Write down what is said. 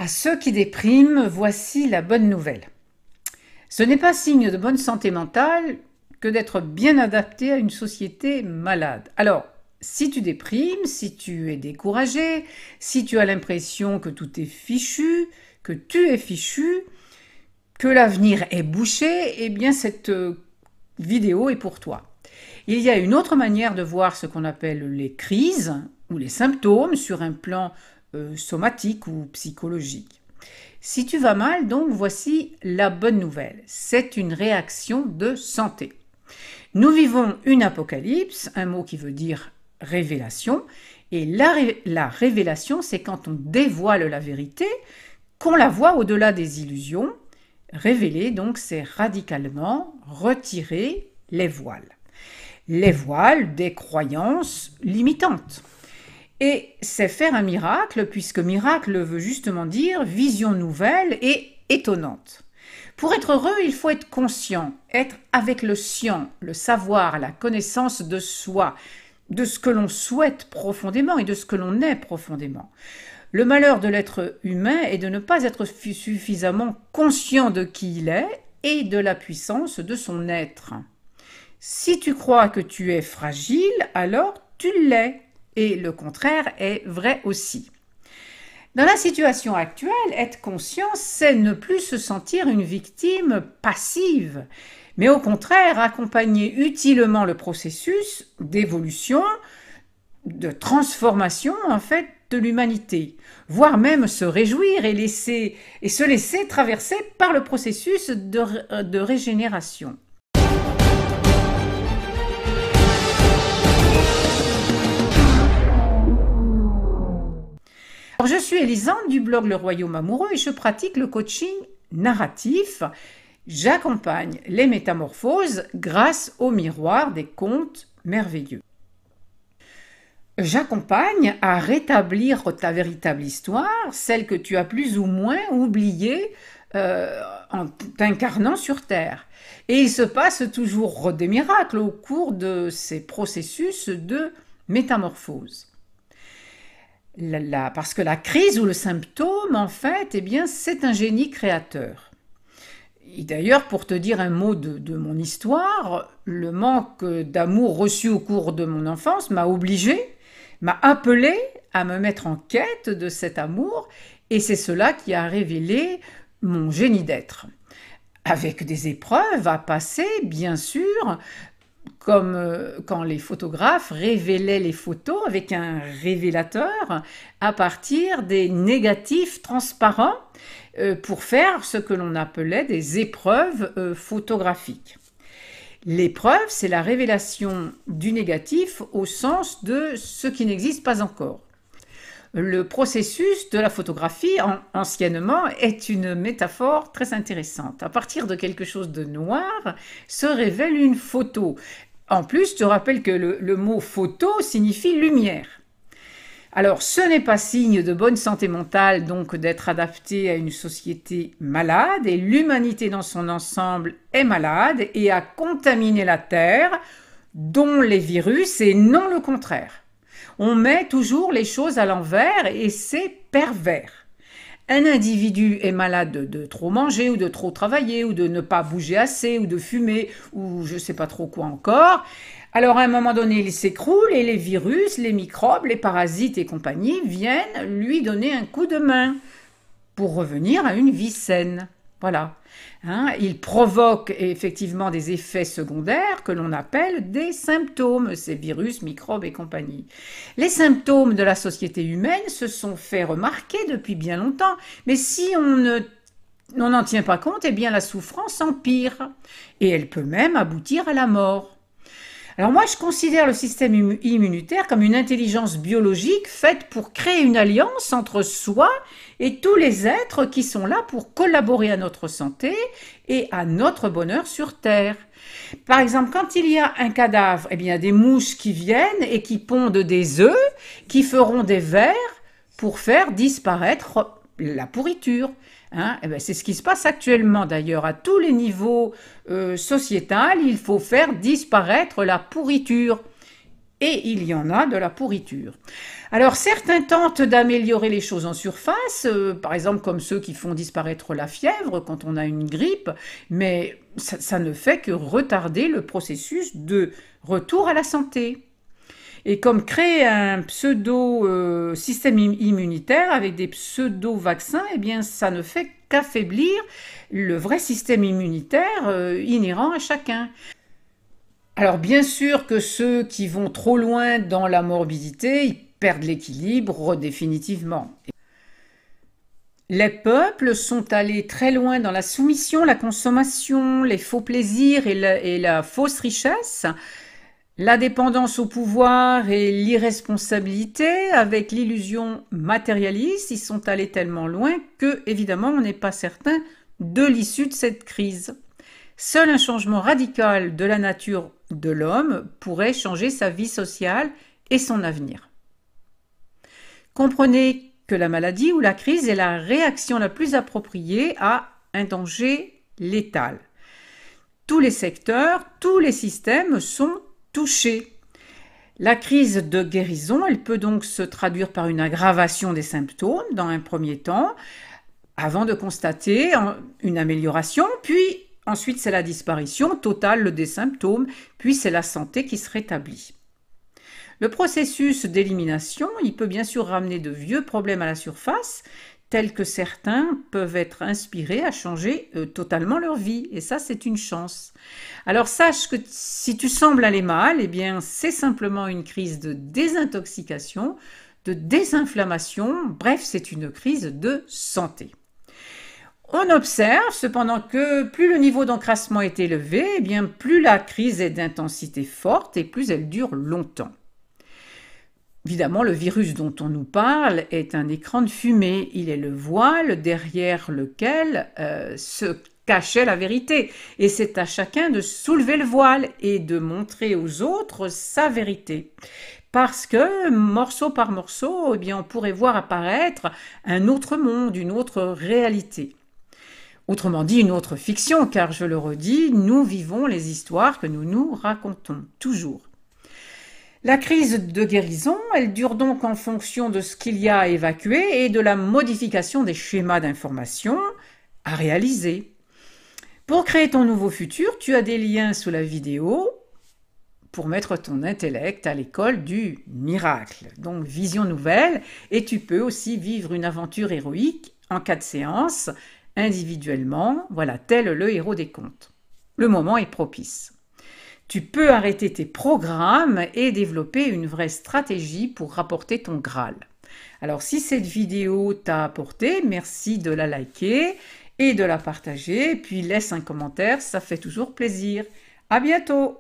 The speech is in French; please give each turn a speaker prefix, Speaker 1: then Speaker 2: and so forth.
Speaker 1: À ceux qui dépriment, voici la bonne nouvelle. Ce n'est pas signe de bonne santé mentale que d'être bien adapté à une société malade. Alors, si tu déprimes, si tu es découragé, si tu as l'impression que tout est fichu, que tu es fichu, que l'avenir est bouché, eh bien cette vidéo est pour toi. Il y a une autre manière de voir ce qu'on appelle les crises ou les symptômes sur un plan somatique ou psychologique. Si tu vas mal, donc voici la bonne nouvelle. C'est une réaction de santé. Nous vivons une apocalypse, un mot qui veut dire révélation, et la révélation, c'est quand on dévoile la vérité, qu'on la voit au-delà des illusions. Révéler, donc, c'est radicalement retirer les voiles. Les voiles des croyances limitantes. Et c'est faire un miracle, puisque miracle veut justement dire vision nouvelle et étonnante. Pour être heureux, il faut être conscient, être avec le science, le savoir, la connaissance de soi, de ce que l'on souhaite profondément et de ce que l'on est profondément. Le malheur de l'être humain est de ne pas être suffisamment conscient de qui il est et de la puissance de son être. Si tu crois que tu es fragile, alors tu l'es. Et le contraire est vrai aussi. Dans la situation actuelle, être conscient, c'est ne plus se sentir une victime passive, mais au contraire accompagner utilement le processus d'évolution, de transformation en fait de l'humanité, voire même se réjouir et se laisser traverser par le processus de régénération. Alors, je suis Élisande du blog Le Royaume Amoureux et je pratique le coaching narratif. J'accompagne les métamorphoses grâce au miroir des contes merveilleux. J'accompagne à rétablir ta véritable histoire, celle que tu as plus ou moins oubliée en t'incarnant sur Terre. Et il se passe toujours des miracles au cours de ces processus de métamorphose. Parce que la crise ou le symptôme, en fait, eh bien, c'est un génie créateur. Et d'ailleurs, pour te dire un mot de mon histoire, le manque d'amour reçu au cours de mon enfance m'a appelé à me mettre en quête de cet amour, et c'est cela qui a révélé mon génie d'être. Avec des épreuves à passer, bien sûr, comme quand les photographes révélaient les photos avec un révélateur à partir des négatifs transparents pour faire ce que l'on appelait des épreuves photographiques. L'épreuve, c'est la révélation du négatif au sens de ce qui n'existe pas encore. Le processus de la photographie, anciennement, est une métaphore très intéressante. À partir de quelque chose de noir, se révèle une photo. En plus, je te rappelle que le mot photo signifie lumière. Alors, ce n'est pas signe de bonne santé mentale, donc d'être adapté à une société malade, et l'humanité dans son ensemble est malade et a contaminé la Terre, dont les virus, et non le contraire. On met toujours les choses à l'envers et c'est pervers. Un individu est malade de trop manger ou de trop travailler ou de ne pas bouger assez ou de fumer ou je ne sais pas trop quoi encore. Alors à un moment donné, il s'écroule et les virus, les microbes, les parasites et compagnie viennent lui donner un coup de main pour revenir à une vie saine. Voilà. Il provoque effectivement des effets secondaires que l'on appelle des symptômes, ces virus, microbes et compagnie. Les symptômes de la société humaine se sont fait remarquer depuis bien longtemps, mais si on n'en tient pas compte, eh bien la souffrance empire et elle peut même aboutir à la mort. Alors moi, je considère le système immunitaire comme une intelligence biologique faite pour créer une alliance entre soi et tous les êtres qui sont là pour collaborer à notre santé et à notre bonheur sur Terre. Par exemple, quand il y a un cadavre, eh bien, il y a des mouches qui viennent et qui pondent des œufs qui feront des vers pour faire disparaître la pourriture. C'est ce qui se passe actuellement d'ailleurs à tous les niveaux sociétals. Il faut faire disparaître la pourriture. et il y en a de la pourriture. Alors certains tentent d'améliorer les choses en surface, par exemple comme ceux qui font disparaître la fièvre quand on a une grippe, mais ça ne fait que retarder le processus de retour à la santé. Et comme créer un pseudo-système immunitaire avec des pseudo-vaccins, eh bien ça ne fait qu'affaiblir le vrai système immunitaire inhérent à chacun. Alors bien sûr que ceux qui vont trop loin dans la morbidité, ils perdent l'équilibre définitivement. Les peuples sont allés très loin dans la soumission, la consommation, les faux plaisirs et la fausse richesse, la dépendance au pouvoir et l'irresponsabilité avec l'illusion matérialiste. Ils sont allés tellement loin que, évidemment, on n'est pas certain de l'issue de cette crise. Seul un changement radical de la nature de l'homme pourrait changer sa vie sociale et son avenir. Comprenez que la maladie ou la crise est la réaction la plus appropriée à un danger létal. Tous les secteurs, tous les systèmes sont touchés. La crise de guérison, elle peut donc se traduire par une aggravation des symptômes dans un premier temps, avant de constater une amélioration, puis ensuite, c'est la disparition totale des symptômes, puis c'est la santé qui se rétablit. Le processus d'élimination, il peut bien sûr ramener de vieux problèmes à la surface, tels que certains peuvent être inspirés à changer totalement leur vie, et ça, c'est une chance. Alors sache que si tu sembles aller mal, eh bien, c'est simplement une crise de désintoxication, de désinflammation, bref, c'est une crise de santé. On observe cependant que plus le niveau d'encrassement est élevé, eh bien plus la crise est d'intensité forte et plus elle dure longtemps. Évidemment, le virus dont on nous parle est un écran de fumée. Il est le voile derrière lequel se cachait la vérité. Et c'est à chacun de soulever le voile et de montrer aux autres sa vérité. Parce que, morceau par morceau, eh bien, on pourrait voir apparaître un autre monde, une autre réalité. Autrement dit, une autre fiction, car je le redis, nous vivons les histoires que nous nous racontons, toujours. La crise de guérison, elle dure donc en fonction de ce qu'il y a à évacuer et de la modification des schémas d'information à réaliser. Pour créer ton nouveau futur, tu as des liens sous la vidéo pour mettre ton intellect à l'école du miracle. Donc, vision nouvelle, et tu peux aussi vivre une aventure héroïque en 4 séances, individuellement, voilà, tel le héros des contes. Le moment est propice. Tu peux arrêter tes programmes et développer une vraie stratégie pour rapporter ton Graal. Alors si cette vidéo t'a apporté, merci de la liker et de la partager, puis laisse un commentaire, ça fait toujours plaisir. À bientôt!